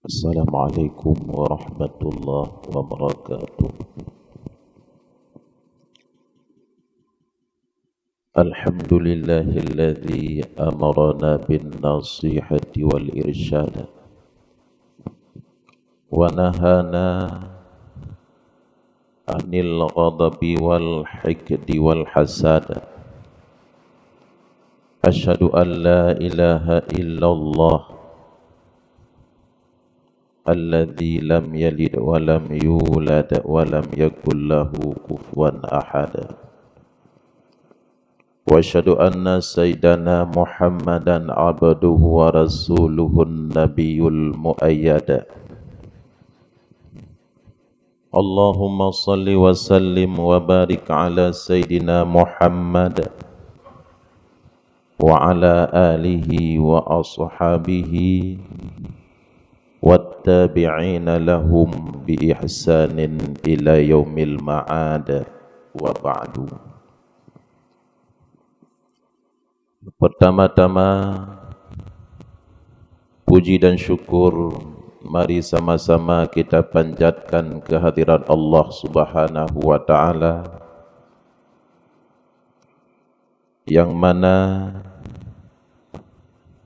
Assalamualaikum warahmatullahi wabarakatuh. Alhamdulillahilladzi amarana bin nasihati wal irsyad wa nahana anil ghadabi wal hikdi wal hasad. Asyhadu an la ilaha illallah alladzi lam yalid wa lam yulad wa lam yakul lahu kufuwan ahad. Wa asyhadu anna sayyidana Muhammadan abduhu wa rasuluhun nabiyul muayyad. Allahumma salli wa sallim wa barik ala sayyidina Muhammad wa ala alihi wa ashabihi wattabi'ina lahum bi ihsanin ila yaumil ma'ad wa ba'du. Pertama-tama puji dan syukur mari sama-sama kita panjatkan kehadiran Allah Subhanahu wa taala yang mana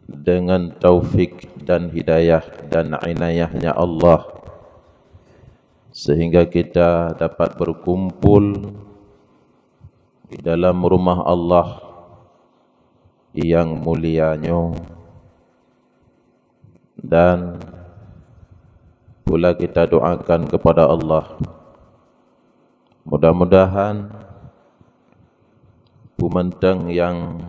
dengan taufik dan hidayah dan inayahnya Allah sehingga kita dapat berkumpul di dalam rumah Allah yang mulianya, dan pula kita doakan kepada Allah mudah-mudahan bumenteng yang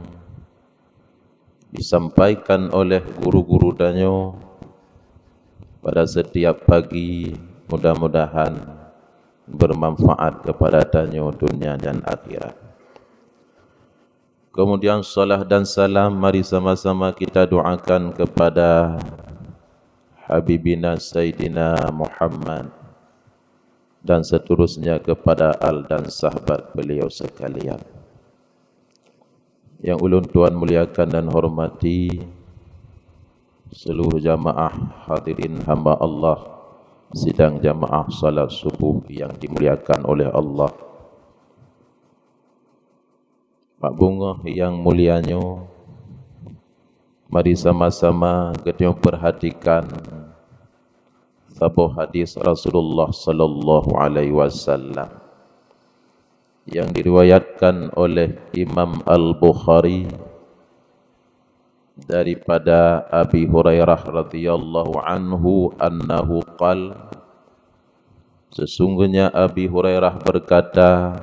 disampaikan oleh guru-guru danyo pada setiap pagi mudah-mudahan bermanfaat kepada danyo dunia dan akhirat. Kemudian salat dan salam mari sama-sama kita doakan kepada Habibina Sayyidina Muhammad dan seterusnya kepada al dan sahabat beliau sekalian. Yang ulun tuan muliakan dan hormati seluruh jamaah hadirin hamba Allah sidang jamaah salat subuh yang dimuliakan oleh Allah. Pak Bunga yang mulianya, mari sama-sama kita perhatikan sebuah hadis Rasulullah sallallahu alaihi wasallam yang diriwayatkan oleh Imam Al-Bukhari daripada Abi Hurairah radhiyallahu anhu annahu qala, sesungguhnya Abi Hurairah berkata,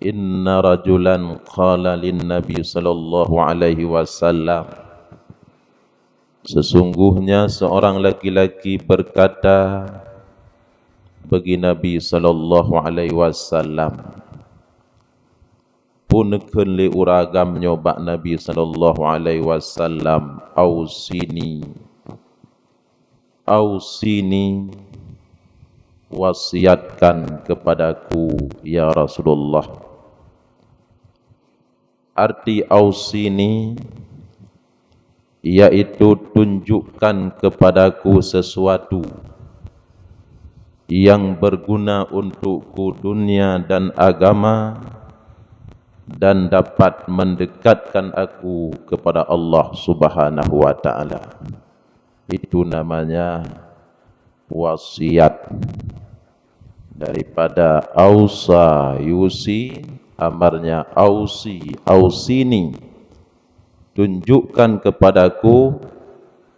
inna rajulan qala lin nabi sallallahu alaihi wasallam, sesungguhnya seorang laki-laki berkata bagi Nabi sallallahu alaihi wasallam, punekeun li uragam nyoba Nabi sallallahu alaihi wasallam, ausini wasiatkan kepadaku ya Rasulullah. Arti ausini yaitu tunjukkan kepadaku sesuatu yang berguna untukku dunia dan agama dan dapat mendekatkan aku kepada Allah Subhanahu wa taala. Itu namanya wasiat. Daripada ausa yusi, amarnya ausi, ausini, tunjukkan kepadaku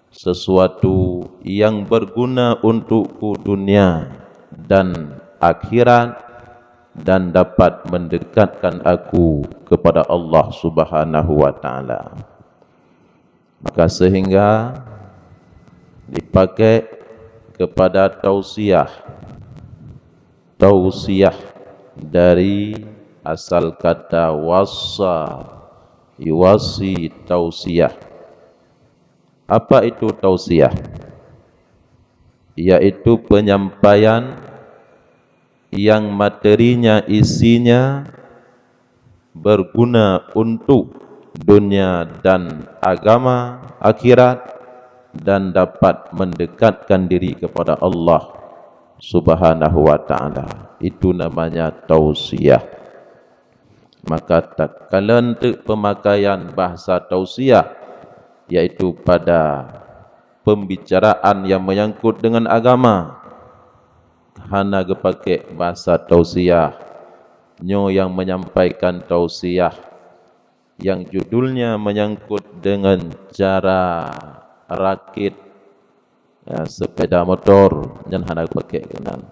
sesuatu yang berguna untukku dunia dan akhirat dan dapat mendekatkan aku kepada Allah Subhanahu wa taala. Maka sehingga dipakai kepada tausiah dari asal kata wassa, yuwasi, tausiah. Apa itu tausiah? Yaitu penyampaian yang materinya, isinya berguna untuk dunia dan agama akhirat dan dapat mendekatkan diri kepada Allah Subhanahu wa ta'ala. Itu namanya tausiah. Maka tak kala untuk pemakaian bahasa tausiah, yaitu pada pembicaraan yang menyangkut dengan agama, hana gepakai bahasa tausiah, nyo yang menyampaikan tausiah yang judulnya menyangkut dengan cara rakit sepeda motor, dan hana pakai kenan.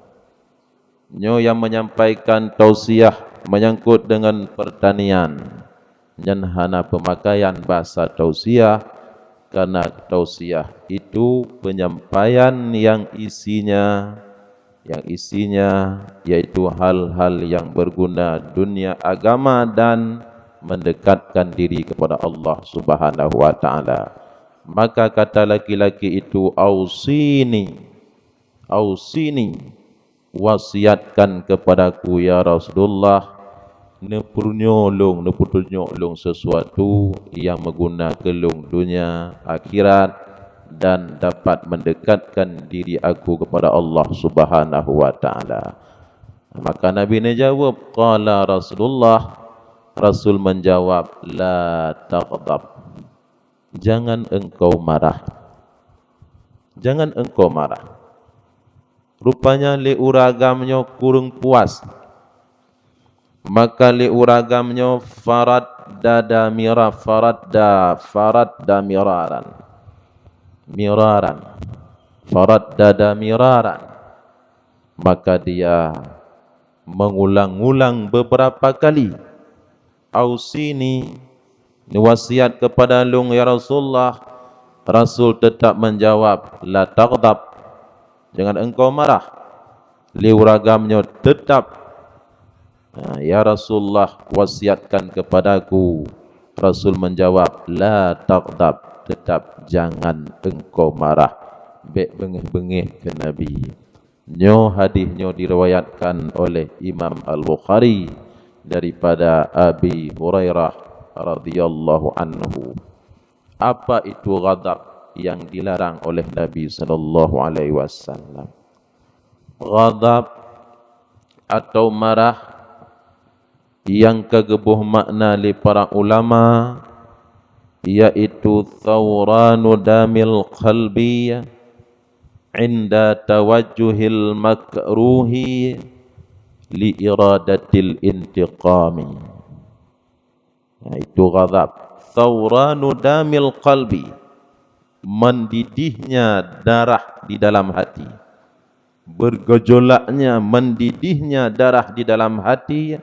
Nyo yang menyampaikan tausiah menyangkut dengan pertanian, dan hana pemakaian bahasa tausiah, karena tausiah itu penyampaian yang isinya yaitu hal-hal yang berguna dunia agama dan mendekatkan diri kepada Allah Subhanahu wa ta'ala. Maka kata laki-laki itu, ausini, wasiatkan kepadaku ya Rasulullah, nepurnyolong sesuatu yang mengguna kelung dunia akhirat dan dapat mendekatkan diri aku kepada Allah Subhanahu wa ta'ala. Maka Nabi ni jawab, qala Rasulullah, Rasul menjawab, la taghdab, jangan engkau marah. Jangan engkau marah. Rupanya li uragamnya kurang puas. Maka li uragamnya farad dada miraran. Maka dia mengulang-ulang beberapa kali, ausini, wasiat kepada lung ya Rasulullah. Rasul tetap menjawab, la taghdab, jangan engkau marah. Liuragamnya tetap, ya Rasulullah, wasiatkan kepadaku. Rasul menjawab, la taghdab, tetap jangan engkau marah. Bek bengih-bengih ke Nabi. Nyo hadisnya diriwayatkan oleh Imam Al-Bukhari daripada Abi Hurairah radhiyallahu anhu. Apa itu ghadab yang dilarang oleh Nabi sallallahu alaihi wasallam? Ghadab atau marah yang kegebuh makna li para ulama, yaitu thawranu damil qalbi inda tawajjuhil makruhi li iradatil intiqami. Itu ghadab. Thawranu damil qalbi, mendidihnya darah di dalam hati, bergejolaknya, mendidihnya darah di dalam hati,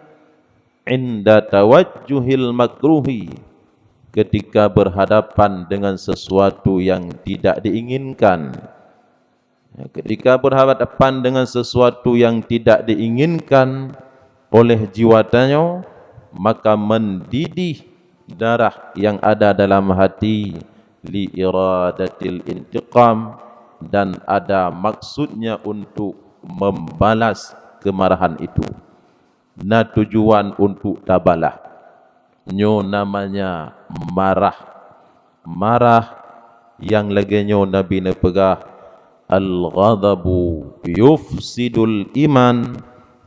inda tawajjuhil makruhi, ketika berhadapan dengan sesuatu yang tidak diinginkan. Ketika berhadapan dengan sesuatu yang tidak diinginkan oleh jiwanya, maka mendidih darah yang ada dalam hati, li iradatil intiqam, dan ada maksudnya untuk membalas kemarahan itu. Na tujuan untuk tabalah. Nyo namanya marah. Marah yang lagi nyo Nabi ne pegah, al-ghadabu yufsidul iman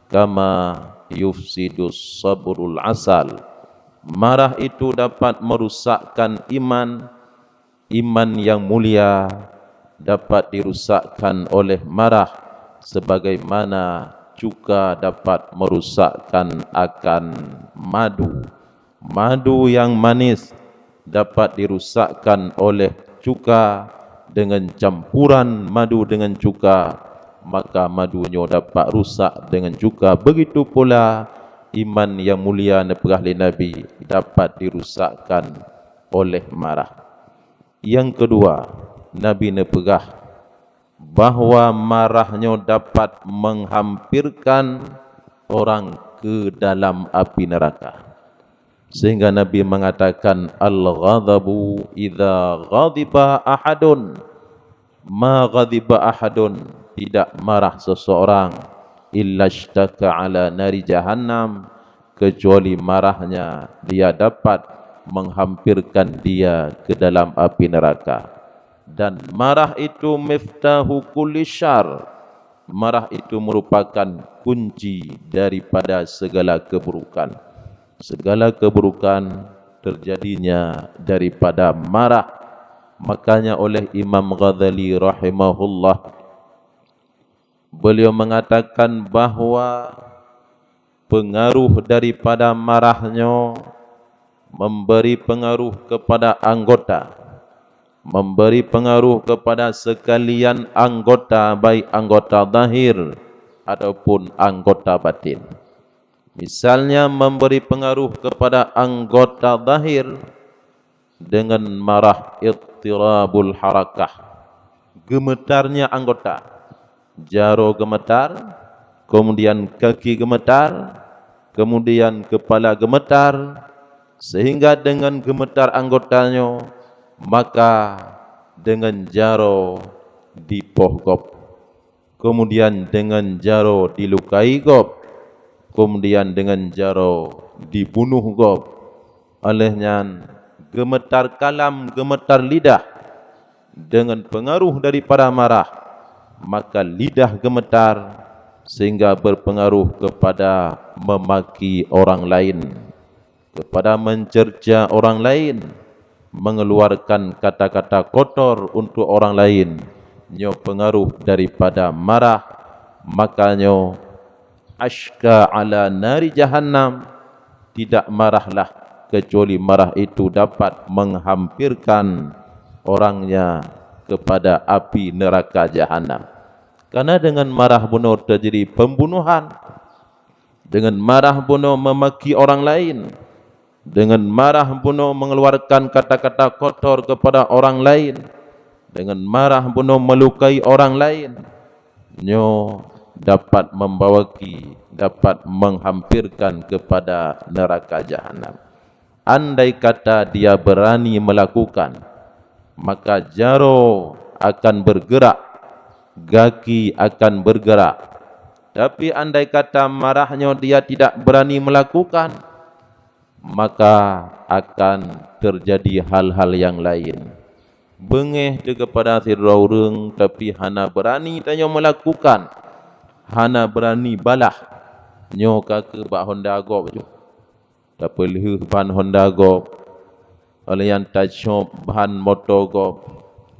kama yufsidus sabrul asal. Marah itu dapat merusakkan iman. Iman yang mulia dapat dirusakkan oleh marah, sebagaimana juga dapat merusakkan akan madu. Madu yang manis dapat dirusakkan oleh cuka. Dengan campuran madu dengan cuka, maka madunya dapat rusak dengan cuka. Begitu pula iman yang mulia nepegah Nabi dapat dirusakkan oleh marah. Yang kedua, Nabi nepegah bahawa marahnya dapat menghampirkan orang ke dalam api neraka. Sehingga Nabi mengatakan, al-ghadabu idza ghadiba ahadun ma ghadiba ahadun, tidak marah seseorang illa ishtaka ala nari jahannam, kecuali marahnya dia dapat menghampirkan dia ke dalam api neraka. Dan marah itu miftahu kulli syarr. Marah itu merupakan kunci daripada segala keburukan. Segala keburukan terjadinya daripada marah. Makanya oleh Imam Ghazali rahimahullah, beliau mengatakan bahawa pengaruh daripada marahnya memberi pengaruh kepada anggota, memberi pengaruh kepada sekalian anggota, baik anggota zahir ataupun anggota batin. Misalnya memberi pengaruh kepada anggota zahir dengan marah ittirabul harakah, gemetarnya anggota, jaro gemetar, kemudian kaki gemetar, kemudian kepala gemetar, sehingga dengan gemetar anggotanya, maka dengan jaro dipohgop, kemudian dengan jaro dilukai gop, kemudian dengan jaro dibunuh gop. Olehnya gemetar kalam, gemetar lidah dengan pengaruh daripada marah, maka lidah gemetar sehingga berpengaruh kepada memaki orang lain, kepada mencerca orang lain, mengeluarkan kata-kata kotor untuk orang lain. Nyo pengaruh daripada marah, makanya ashka ala nari jahannam, tidak marahlah kecuali marah itu dapat menghampirkan orangnya kepada api neraka jahanam. Karena dengan marah bunuh terjadi pembunuhan, dengan marah bunuh memaki orang lain, dengan marah bunuh mengeluarkan kata-kata kotor kepada orang lain, dengan marah bunuh melukai orang lain, nyo dapat membawaki, dapat menghampirkan kepada neraka jahanam. Andai kata dia berani melakukan, maka jaro akan bergerak, kaki akan bergerak. Tapi andai kata marahnya dia tidak berani melakukan, maka akan terjadi hal-hal yang lain. Bengeh dia kepada sirra urang, tapi hana berani tanya melakukan, hana berani balah. Nyo kake bak Honda gop je, tapi leh ban Honda gop, oleh yang tajop bahan motor gop,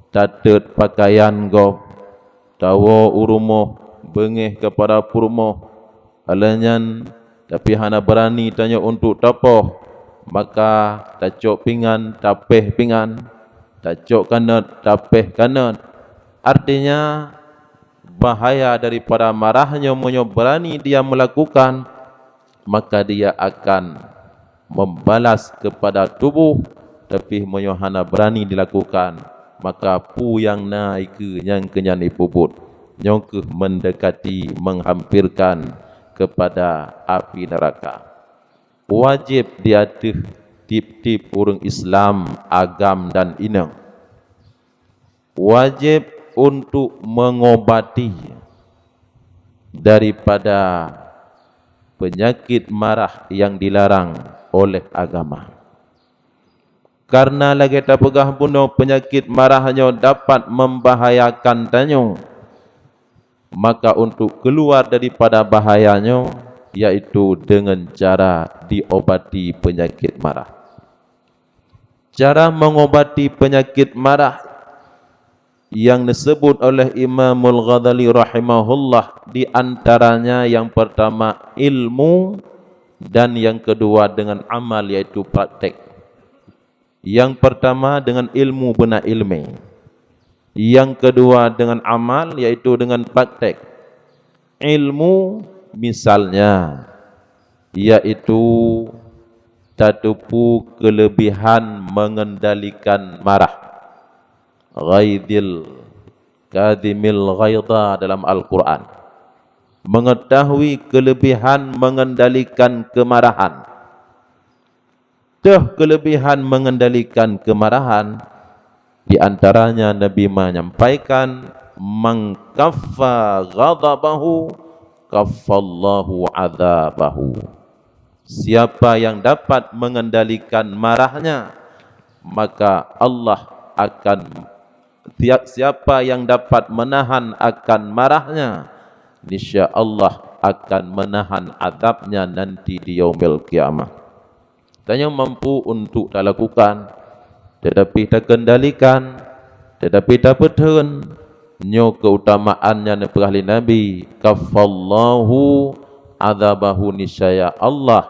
tatet pakaian gop, tawo urumoh bengeh kepada purmoh, olehnya tapi hana berani tanya untuk tapoh, maka tacok pingan, tapeh pingan, tacok kanat, tapeh kanat. Artinya bahaya daripada marahnya menyo berani dia melakukan, maka dia akan membalas kepada tubuh, tapi menyo hana berani dilakukan, maka pu yang naik yang kenyani puput, nyongkeh mendekati, menghampirkan kepada api neraka. Wajib diatih tip-tip orang Islam, agam dan inang. Wajib untuk mengobati daripada penyakit marah yang dilarang oleh agama. Karena lagi tak pegah bunuh penyakit marahnya dapat membahayakan tanyo, maka untuk keluar daripada bahayanya, yaitu dengan cara diobati penyakit marah. Cara mengobati penyakit marah yang disebut oleh Imamul Ghazali rahimahullah, di antaranya yang pertama ilmu, dan yang kedua dengan amal, yaitu praktek. Yang pertama dengan ilmu, benar ilmu. Yang kedua dengan amal, yaitu dengan praktek. Ilmu misalnya, yaitu tatupu kelebihan mengendalikan marah. Ghaidil kadhimil ghaidha dalam Al-Quran. Mengetahui kelebihan mengendalikan kemarahan. Kelebihan mengendalikan kemarahan, di antaranya Nabi menyampaikan, man kaffa ghadabahu kaffallahu adzabahu. Siapa yang dapat mengendalikan marahnya, maka Allah akan siapa yang dapat menahan akan marahnya, niscaya Allah akan menahan azabnya nanti di yaumil qiyamah. Tanya mampu untuk tak lakukan, tetapi tak kendalikan, tetapi tak petun, nyo keutamaannya nepah Nabi, kafallahu azabahu, niscaya Allah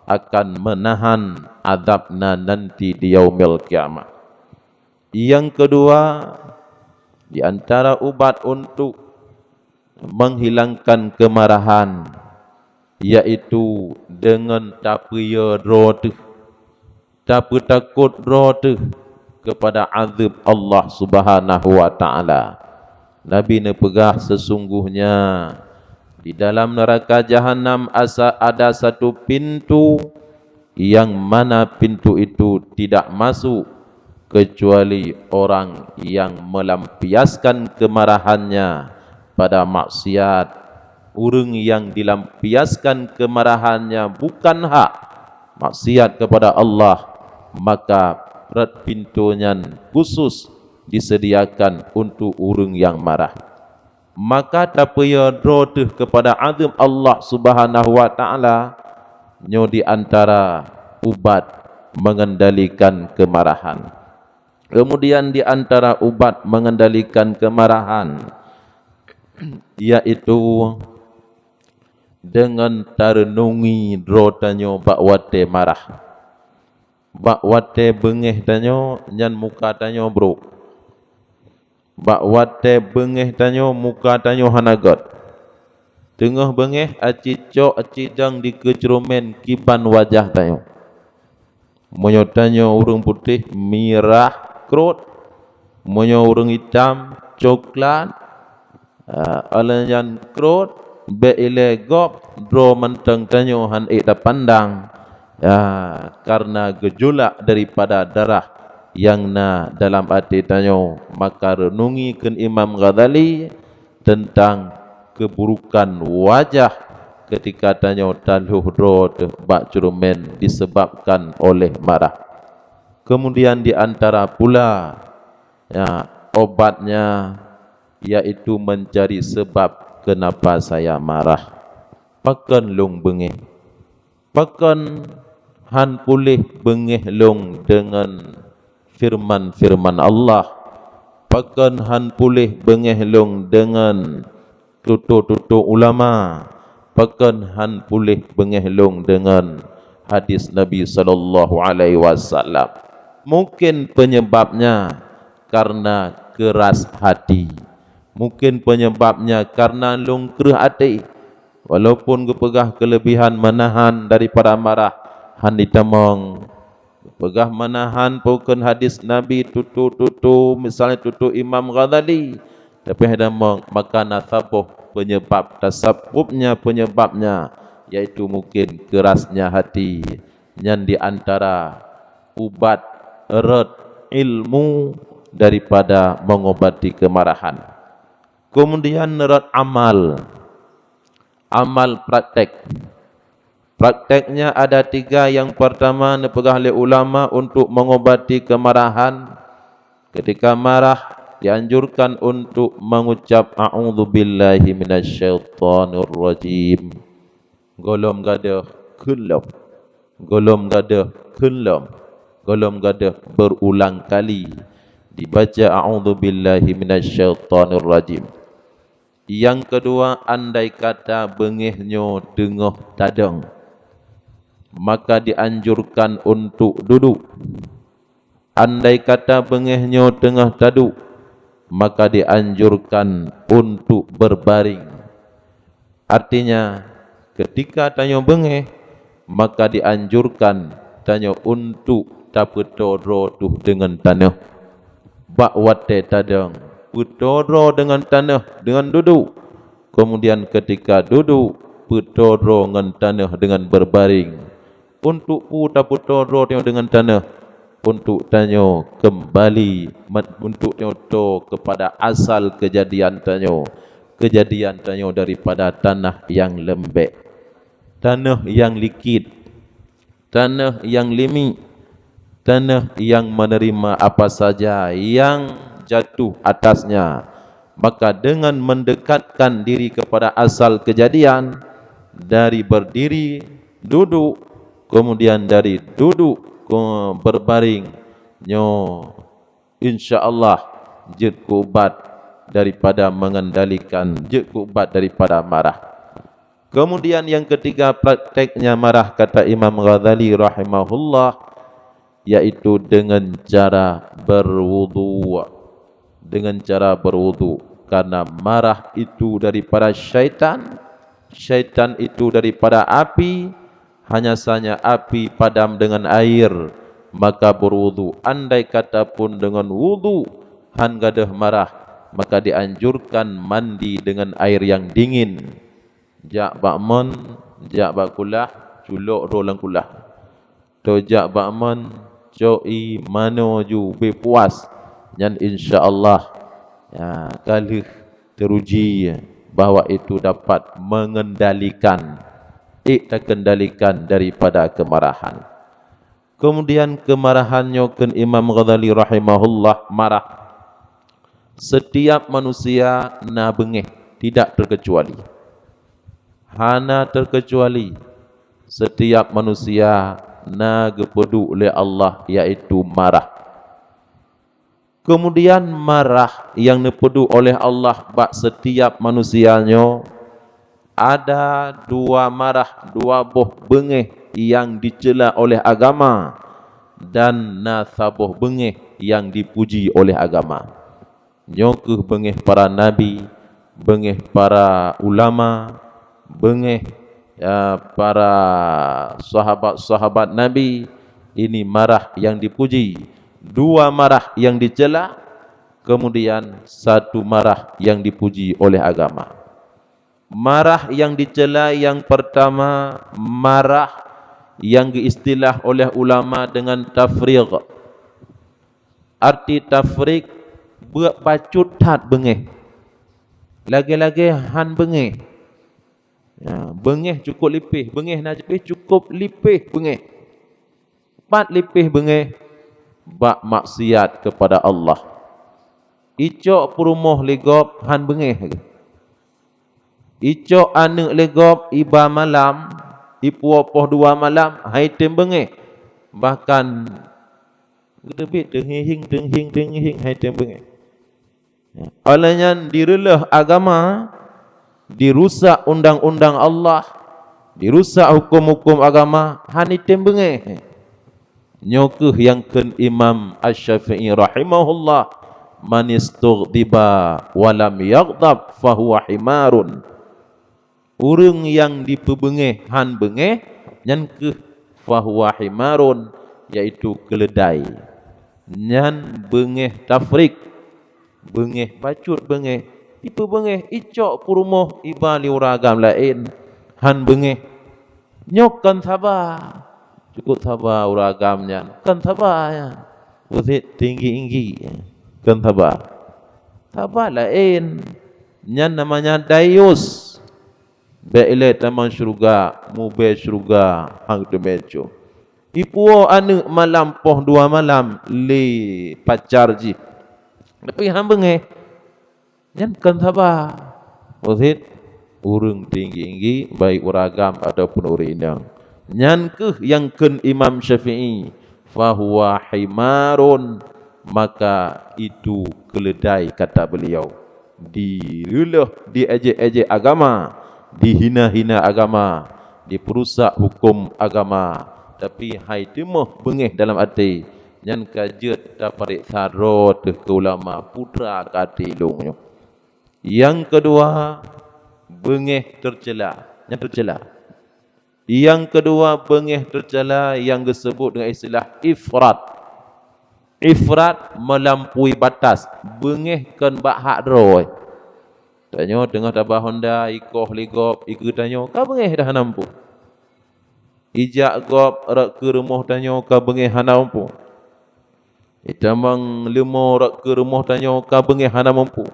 akan menahan azabnya nanti di yaumil qiyamah. Yang kedua, di antara ubat untuk menghilangkan kemarahan, yaitu dengan tak percaya roh, tak takut roh kepada azab Allah Subhanahu wa taala. Nabi nepegah sesungguhnya di dalam neraka jahanam ada satu pintu yang mana pintu itu tidak masuk kecuali orang yang melampiaskan kemarahannya pada maksiat. Orang yang dilampiaskan kemarahannya bukan hak maksiat kepada Allah, maka pintunya khusus disediakan untuk orang yang marah. Maka tak payah droh kepada azab Allah Subhanahu wa taala, nyo di antara ubat mengendalikan kemarahan. Kemudian di antara ubat mengendalikan kemarahan, yaitu dengan tarenungi drotanyo bakwate marah. Bakwate bengeh tanyo nyan muka tanyo bro. Bakwate bengeh tanyo muka tanyo hanagot. Tengah bengeh aci cok aci dang dikecerumen kiban wajah tanyo. Monyo tanyo urang putih merah krut, monyo urang hitam coklat, alanyan krut be ile gop dro menteng tanyo han da pandang, karena gejolak daripada darah yang na dalam hati tanyo. Maka renungikan Imam Ghazali tentang keburukan wajah ketika tanyo taluh dro bak curumen disebabkan oleh marah. Kemudian di antara pula obatnya, yaitu mencari sebab kenapa saya marah. Pakan long bengeh, pakan han pulih bengeh long dengan firman-firman Allah, pakan han pulih bengeh long dengan tutur-tutur ulama, pakan han pulih bengeh long dengan hadis Nabi sallallahu alaihi wasallam. Mungkin penyebabnya karena keras hati, mungkin penyebabnya karena long kerah hati. Walaupun kepegah kelebihan menahan daripada marah, han ditemong pegah menahan pokon hadis Nabi tutu misalnya tutu Imam Ghazali, tapi hadamong maka nasabuh penyebab tasabubnya, penyebabnya yaitu mungkin kerasnya hati. Yang di antara ubat erat ilmu daripada mengobati kemarahan. Kemudian erat amal, amal praktek. Prakteknya ada 3. Yang pertama dipegah oleh ulama untuk mengobati kemarahan. Ketika marah dianjurkan untuk mengucap a'udzubillahi minasyaitonirrajim. Golom gadah kulum, golom gadah kulum, golom gadah berulang kali dibaca a'udzubillahi minasyaitonirrajim. Yang kedua, andai kata bengehnyo tengah tadang, maka dianjurkan untuk duduk. Andai kata bengehnyo tengah taduk, maka dianjurkan untuk berbaring. Artinya ketika tanyo bengeh, maka dianjurkan tanyo untuk tapetoro tuh dengan tanah. Bakwate tadang petoro dengan tanah dengan duduk. Kemudian ketika duduk petoro dengan tanah dengan berbaring. Untuk puta petoro dengan tanah, untuk tanyo kembali, untuk tanyo kepada asal kejadian tanyo. Kejadian tanyo daripada tanah yang lembek, tanah yang likit, tanah yang limi, tanah yang menerima apa saja yang jatuh atasnya. Maka dengan mendekatkan diri kepada asal kejadian, dari berdiri, duduk, kemudian dari duduk berbaring, insya-Allah jid kubat daripada mengendalikan, jid kubat daripada marah. Kemudian yang ketiga prakteknya marah, kata Imam Ghazali rahimahullah, yaitu dengan cara berwudu. Dengan cara berwudu, karena marah itu daripada syaitan, syaitan itu daripada api, hanya saja api padam dengan air, maka berwudu. Andai kata pun dengan wudu han gadah marah, maka dianjurkan mandi dengan air yang dingin. Jak bakmon, jak bakulah, culuk rolang kulah. Tojak bakmon, coi mano ju bepuas. Dan insya-Allah ya, kalau teruji bahawa itu dapat mengendalikan, terkendalikan daripada kemarahan. Kemudian kemarahannya kan Imam Ghazali rahimahullah marah. Setiap manusia na bengeh, tidak terkecuali. Hana terkecuali setiap manusia na gepedu oleh Allah, yaitu marah. Kemudian marah yang dipedu oleh Allah bak setiap manusianya, ada dua marah, dua boh bengeh yang dicela oleh agama, dan nasaboh bengeh yang dipuji oleh agama. Nyokuh bengeh para nabi, bengeh para ulama, bengeh para sahabat-sahabat Nabi. Ini marah yang dipuji, dua marah yang dicela, kemudian satu marah yang dipuji oleh agama. Marah yang dicela yang pertama, marah yang diistilah oleh ulama dengan tafriq. Arti tafriq, buat pacut tat bengeh, lagi-lagi han bengeh. Ya, bengeh cukup lipih, bengeh nak cukup lipih bengeh. 4 lipih bengeh bak maksiat kepada Allah. Icok perumah legop han bengeh. Icok anak legop iba malam, ipuopoh 2 malam, hai tem bengeh. Bahkan gedebit tenghing hai tem bengeh. Ya. Olehnya direlah agama, dirusak undang-undang Allah, dirusak hukum-hukum agama, hanitim bengeh. Nyokuh yang ken Imam Asy-Syafi'i rahimahullah, man istughdiba walam yaghdab fahuwa himarun. Urang yang dipebengeh han bengeh, nyan ke fahuwa himarun, yaitu keledai. Nyan bengeh tafrik, bengeh pacut bengeh, ipu bengeh icok purumuh iba liuragam lain han bengeh. Nyok kan sabar, cukup sabar uragamnya, kan sabar ya. Usit tinggi-tinggi, kan sabar. Sabar lain, nyan namanya dayus. Baile taman syurga, mube syurga hang demejo. Ipu anu malam poh 2 malam li pacar ji. Tapi han bengeh, nyan kan sabar. Usit urang tinggi-tinggi, baik uragam ataupun urinang. Nyan ke yang ken Imam Syafi'i, fahuwa himarun, maka itu keledai, kata beliau. Direlah, diejek-ejek agama, dihina-hina agama, diperusak hukum agama. Tapi hai demoh bengeh dalam hati, nyan kajet taparik sarot ke ulama putra katilungnya. Yang kedua, bengeh tercela, yang tercela. Yang kedua, bengeh tercela yang disebut dengan istilah ifrat. Ifrat melampaui batas, bengeh kan bak hak roy. Tanya tengah tabah Honda ikoh ligop, iku tanya ka bengeh dah nampu. Ijak gop rak ke rumah tanya ka bengeh hanampu. Itamang lemo rak ke rumah tanya ka bengeh hanampu.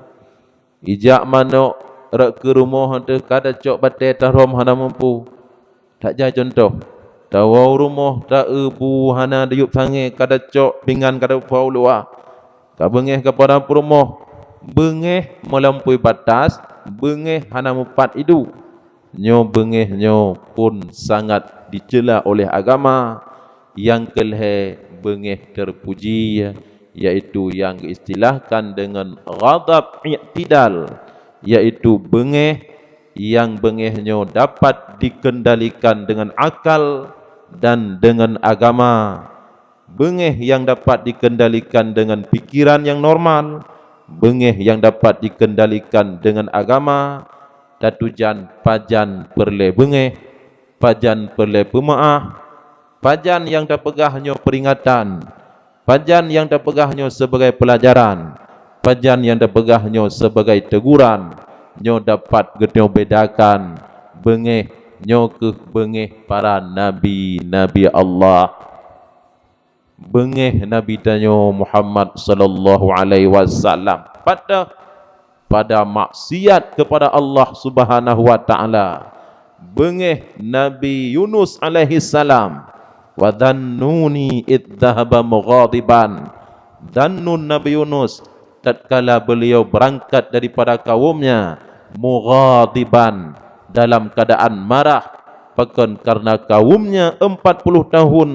Ijak manok rak ke rumah hantu kada cok batai tahrom hanampu. Tak jah contoh. Tawau rumah tak ebu hana diup sange kada cok pingan kada pau luar. bengih kepada perumoh, bengih melampaui batas, bengih hana mupat itu. Nyo bengih nyo pun sangat dicela oleh agama. Yang kelih bengih terpuji, yaitu yang diistilahkan dengan ghadab i'tidal, yaitu bengih yang bengihnya dapat dikendalikan dengan akal dan dengan agama. Bengih yang dapat dikendalikan dengan pikiran yang normal, bengih yang dapat dikendalikan dengan agama. Tatujan pajan perle bengih, pajan perle pemaah, pajan yang terpegahnya peringatan, pajan yang terpegahnya sebagai pelajaran, pajan yang terpegahnya sebagai teguran. Nyo dapat getyo bedakan bengih nyo ke bengih para nabi Allah. Bengih Nabi tanyo Muhammad sallallahu alaihi wasallam pada maksiat kepada Allah Subhanahu wa taala. Bengih Nabi Yunus alaihi salam, wa dhannuni id dhahaba mughadiban. Dhannun Nabi Yunus tatkala beliau berangkat daripada kaumnya mughadiban, dalam keadaan marah, bahkan karena kaumnya 40 tahun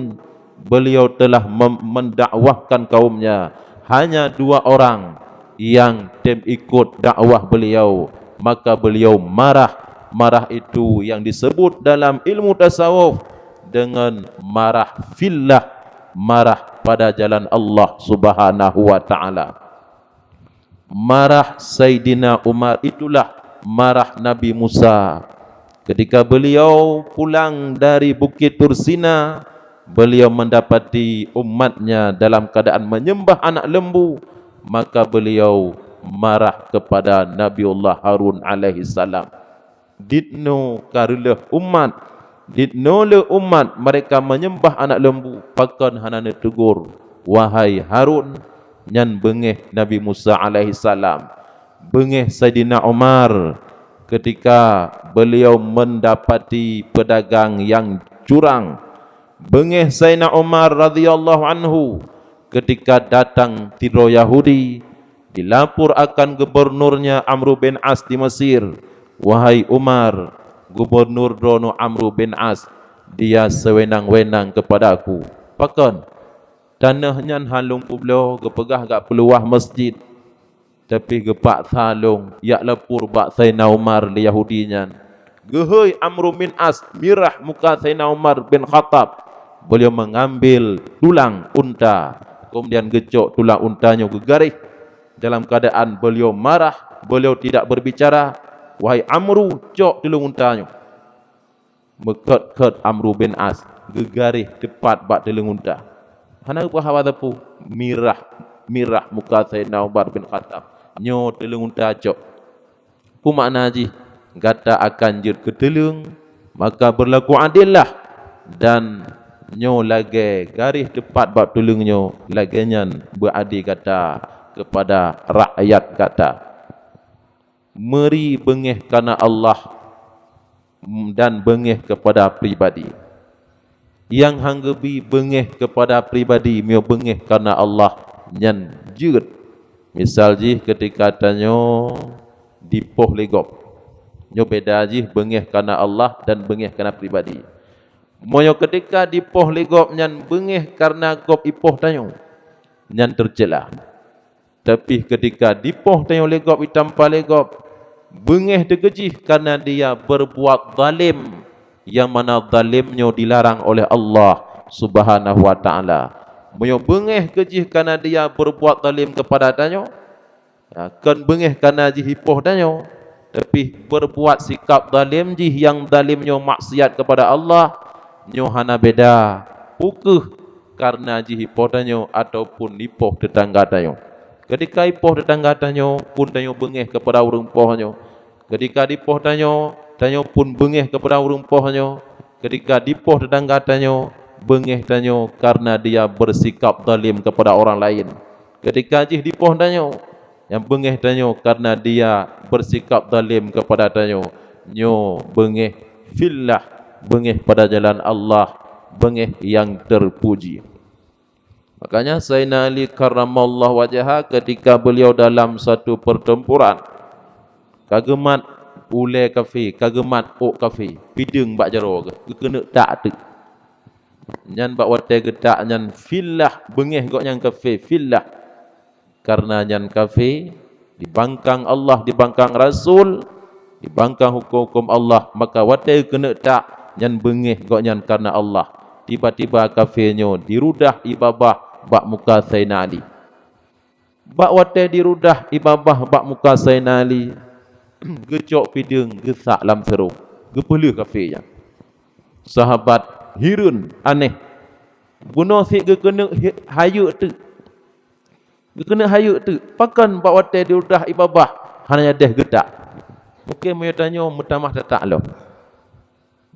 beliau telah mendakwahkan kaumnya, hanya 2 orang yang ikut dakwah beliau, maka beliau marah. Marah itu yang disebut dalam ilmu tasawuf dengan marah fillah, marah pada jalan Allah Subhanahu wa taala. Marah Sayyidina Umar itulah marah Nabi Musa. Ketika beliau pulang dari Bukit Tursina, beliau mendapati umatnya dalam keadaan menyembah anak lembu, maka beliau marah kepada Nabiullah Harun alaihi salam. Ditno karuleh umat, ditno le umat mereka menyembah anak lembu, pakan hanane tegur, wahai Harun. Nyan bengih Nabi Musa alaihi salam. Bengih Sayyidina Umar ketika beliau mendapati pedagang yang curang. Bengih Sayyidina Umar radhiyallahu anhu ketika datang tiro Yahudi, dilapor akan gubernurnya Amr bin As di Mesir. Wahai Umar, gubernur Dono Amr bin As, dia sewenang-wenang kepadaku. Pakan tanahnya halung publo gepegah gak peluah masjid, tapi gepak thalung yak lepur bak Sayyidina Umar li Yahudinya. Gehoi Amr bin As mirah muka Sayyidina Umar bin Khattab. Beliau mengambil tulang unta, kemudian gecok tulang untanya gegarih. Dalam keadaan beliau marah, beliau tidak berbicara. Wahai Amru, cok tulang untanya. Mekat-kat Amr bin As gegarih tepat bak tulang unta. Hana apa hawa tapu mirah muka Sayyidina Umar bin Khattab. Nyo tulang unta cok. Ku makna ji gata akan jut ke telung, maka berlaku adillah, dan nyo lagi garis tepat bab tulungnya lagi nyan beradi kata kepada rakyat kata. Meri bengih karena Allah dan bengih kepada pribadi. Yang hanggebi bengih kepada pribadi, mio bengih karena Allah nyan jut. Misal ji ketika tanyo dipoh legop, nyo beda ji bengih karena Allah dan bengih karena pribadi. Moyo ketika dipoh legop nyan bengih karena gop ipoh tanyo nyan tercela. Tapi ketika dipoh tanyo legop itampa legop, bengih degejih karena dia berbuat zalim, yang mana zalimnya dilarang oleh Allah Subhanahu wa taala. Moyo bengih kejih karena dia berbuat zalim kepada tanyo, kan bengih karena ji ipoh tanyo, tapi berbuat sikap zalim ji yang zalimnya maksiat kepada Allah. Nyo hana beda pukuh karena ji ipoh tanyo ataupun ipoh tetangga tanyo. Ketika ipoh tetangga tanyo pun tanyo bengih kepada urang pohonyo. Ketika dipoh tanyo pun bengih kepada urang pohonyo. Ketika dipoh tetangga tanyo, bengih tanyo karena dia bersikap zalim kepada orang lain. Ketika ji dipoh tanyo, yang bengih tanyo karena dia bersikap zalim kepada tanyo. Nyo bengih fillah, bengih pada jalan Allah, bengih yang terpuji. Makanya Sayyidina Ali karramallahu wajhah ketika beliau dalam satu pertempuran, kagemat ule kafe, kagemat ok kafe, pideng bak jaro ke, kena tak tu. Nyan bak wate getak nyan fillah bengeh gok nyan kafe fillah. Karena nyan kafe dibangkang Allah, dibangkang Rasul, dibangkang hukum-hukum Allah, maka wate kena tak nyan bengeh gok nyan karena Allah. Tiba-tiba kafenyo dirudah ibabah bak muka Sayyidina Ali. Bak wate dirudah ibabah bak muka Sayyidina Ali, gecok pideng gesak lam serung, gepele kafe nya. Sahabat hirun aneh. Bunuh si kena hayu tu. Kena hayu tu. Pakan bak wate dirudah ibabah hanya deh getak. Mungkin saya tanya mutamah tak lo.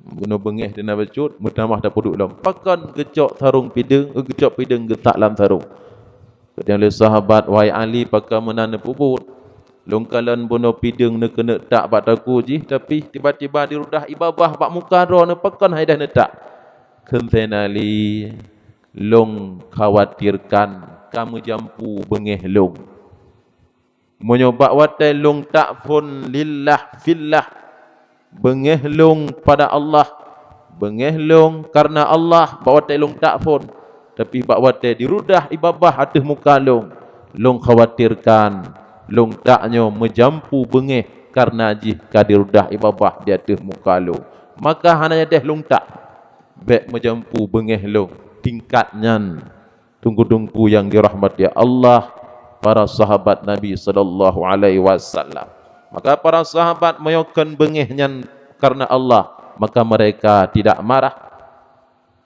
Bunuh bengeh dina becut, mutamah dah puduk lo. Pakan gecok sarung pideng, gecok pideng getak lam sarung. Kemudian oleh sahabat wahai Ali pakai menana puput. Longkalan bunuh pideng ne kena tak bak taku ji, tapi tiba-tiba dirudah ibabah bak muka ro ne pakan hai dah netak. Kenten Ali long khawatirkan kamu jampu bengeh long. Menyobak watai long tak pun lillah fillah. Bengeh long pada Allah, bengeh long karena Allah, bak watai long tak pun. Tapi bak watai dirudah ibabah atas muka long. Long khawatirkan long taknyo menjampu bengeh karena jika dirudah ibabah di atas muka long. Maka hanya deh long tak bek menjampu bengeh long tingkatnya. Tunggu-tunggu yang dirahmati Allah, para sahabat Nabi sallallahu alaihi wasallam. Maka para sahabat meyokan bengehnya karena Allah, maka mereka tidak marah.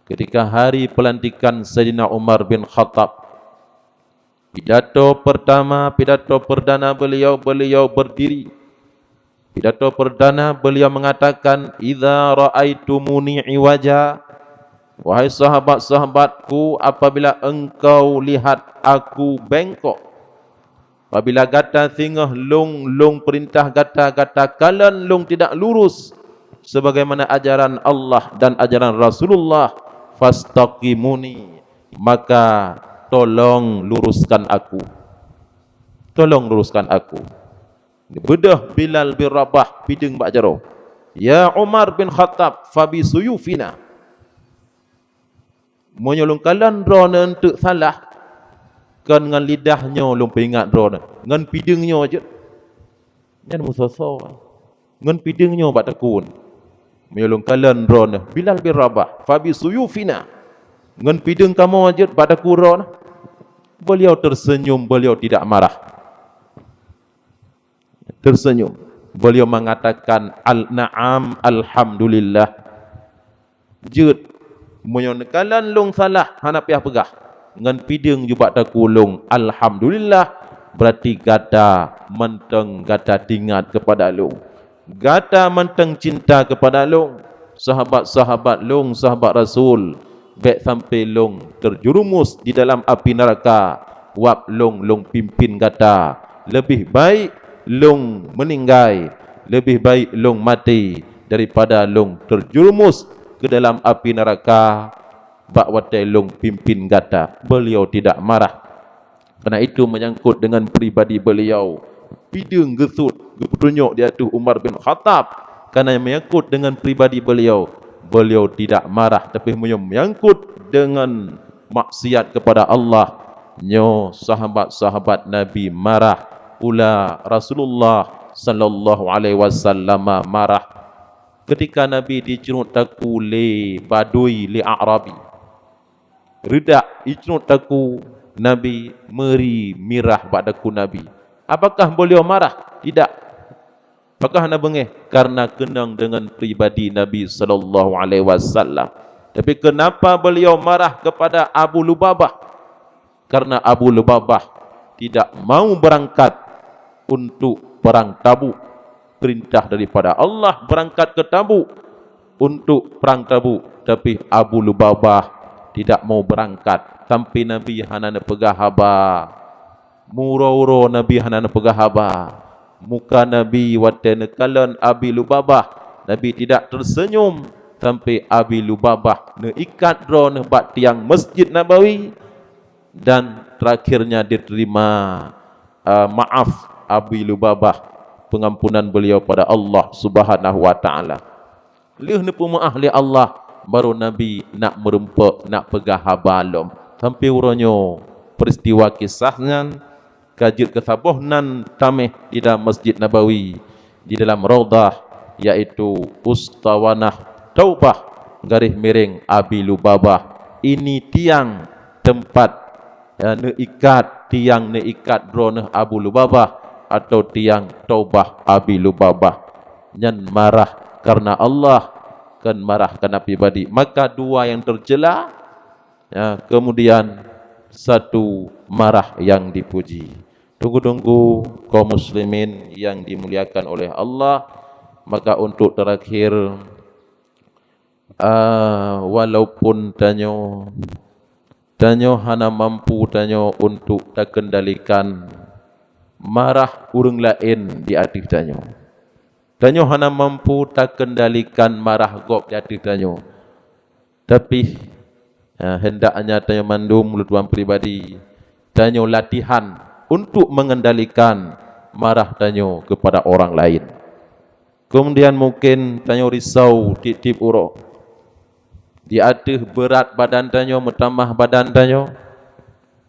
Ketika hari pelantikan Sayyidina Umar bin Khattab, pidato pertama, pidato perdana beliau berdiri. Pidato perdana beliau mengatakan, "Idza ra'aitumuni iwaja." Wahai sahabat-sahabatku, apabila engkau lihat aku bengkok, apabila gata tingah long perintah gata kalian long tidak lurus sebagaimana ajaran Allah dan ajaran Rasulullah, fastaqimuni, maka tolong luruskan aku. Tolong luruskan aku. Bedah Bilal bin Rabah pideng bak jaro. Ya Umar bin Khattab fabi suyufina. Menyolong kalian drone untuk salah. Kan dengan lidahnya long peringat drone. Dengan pidengnya je. Jangan musoso. Dengan pidengnya bak tekun. Menyolong kalian drone. Bilal bin Rabah fabi suyufina. Dengan pideng kamu aja bak tekun drone. Beliau tersenyum, beliau tidak marah. Tersenyum. Beliau mengatakan al-na'am alhamdulillah. Jut menyonekalan long salah hana piah pegah. Ngan pideng juga takulung alhamdulillah, berarti gata menteng gata tingat kepada long. Gata menteng cinta kepada long. Sahabat-sahabat long, sahabat Rasul, baik sampai long terjerumus di dalam api neraka, wap long pimpin gata. Lebih baik long meninggal, lebih baik long mati daripada long terjerumus ke dalam api neraka bak watai long pimpin gata. Beliau tidak marah. Karena itu menyangkut dengan pribadi beliau, pideng gesut gepetunjuk di atas Umar bin Khattab. Karena menyangkut dengan pribadi beliau, beliau tidak marah. Tapi menyangkut dengan maksiat kepada Allah, nyo sahabat-sahabat Nabi marah. Pula Rasulullah sallallahu alaihi wasallam marah ketika Nabi dicerut taku le badui le Arabi. Redak dicerut taku Nabi meri mirah badaku Nabi. Apakah beliau marah? Tidak. Apakah nak bengeh? Karena kenang dengan pribadi Nabi sallallahu alaihi wasallam. Tapi kenapa beliau marah kepada Abu Lubabah? Karena Abu Lubabah tidak mau berangkat untuk perang Tabuk. Perintah daripada Allah berangkat ke Tabuk untuk perang Tabuk, tapi Abu Lubabah tidak mau berangkat. Sampai Nabi hanana pegah haba, muro-uro Nabi hanana pegah haba. Muka Nabi watene kalan Abi Lubabah, Nabi tidak tersenyum sampai Abi Lubabah ne ikat ro ne bat tiang Masjid Nabawi. dan terakhirnya diterima maaf Abi Lubabah, pengampunan beliau pada Allah Subhanahu wa taala. Leh nepu maaf li Allah, baru Nabi nak merempak, nak pegah habalom. Sampai uronyo peristiwa kisahnya kajit kesabohnan tameh di dalam Masjid Nabawi, di dalam Raudah, yaitu Ustawanah Taubah garis miring Abi Lubabah. Ini tiang tempat neikat, tiang neikat droneh Abu Lubabah atau tiang Taubah Abi Lubabah. Nyan marah karena Allah, kan marah karena pribadi. Maka dua yang tercela, ya, kemudian satu marah yang dipuji. Tunggu-tunggu kaum muslimin yang dimuliakan oleh Allah. Maka untuk terakhir, walaupun tanyo hana mampu tanyo untuk tak kendalikan marah urang lain di hati tanyo. Tanyo hana mampu tak kendalikan marah gop di hati tanyo. Tapi hendaknya tanyo mandum mulut tuan pribadi, tanyo latihan untuk mengendalikan marah tanyo kepada orang lain. Kemudian mungkin tanyo risau tip-tip uro, di atas berat badan tanyo, bertambah badan tanyo.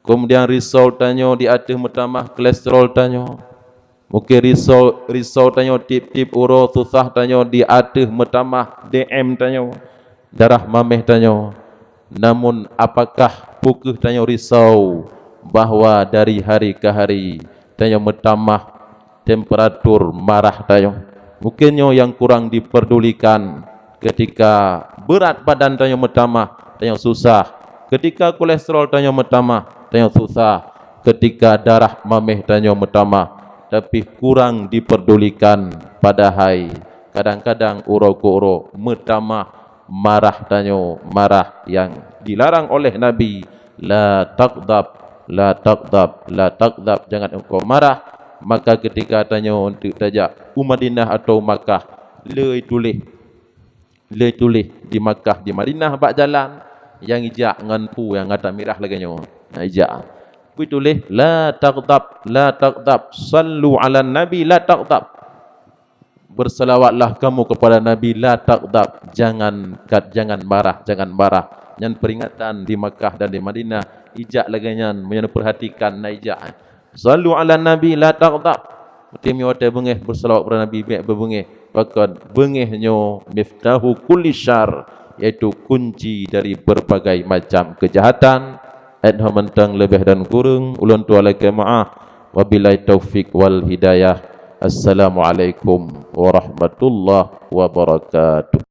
Kemudian risau tanyo di atas bertambah kolesterol tanyo. Mungkin risau tanyo tip-tip uro, susah tanyo di atas bertambah DM tanyo, darah mameh tanyo. Namun apakah pukul tanyo risau bahawa dari hari ke hari tanyo bertambah temperatur marah tanyo? Mungkinnya yang kurang diperdulikan ketika berat badan tanyo bertambah, tanyo susah. Ketika kolesterol tanyo bertambah, tanyo susah. Ketika darah mameh tanyo bertambah, tapi kurang diperdulikan. Padahal kadang-kadang uro ku uro bertambah marah tanyo, marah yang dilarang oleh Nabi. La taqdab, la taqdab, la taqdab, jangan engkau marah. Maka ketika tanyo untuk tajak Madinah atau Makkah, le tulis di Makkah, di Madinah bak jalan yang ijak ngan pu yang ngata mirah lagi nyo. Nah ijak ku tulis la taqdab, la taqdab, sallu ala nabi la taqdab. Berselawatlah kamu kepada Nabi, la taqdab, jangan marah, jangan marah. Yang peringatan di Makkah dan di Madinah, ijak lagi nyan menyen perhatikan na ijak. Sallu ala nabi la taqdab. Tim yo te bengeh berselawat kepada Nabi baik berbengeh. Bahkan bengehnya miftahu kulli syar, yaitu kunci dari berbagai macam kejahatan. Ayat mentang lebih dan kurang ulun tu alaikum maaf. Wabillahi taufik wal hidayah. Assalamualaikum warahmatullahi wabarakatuh.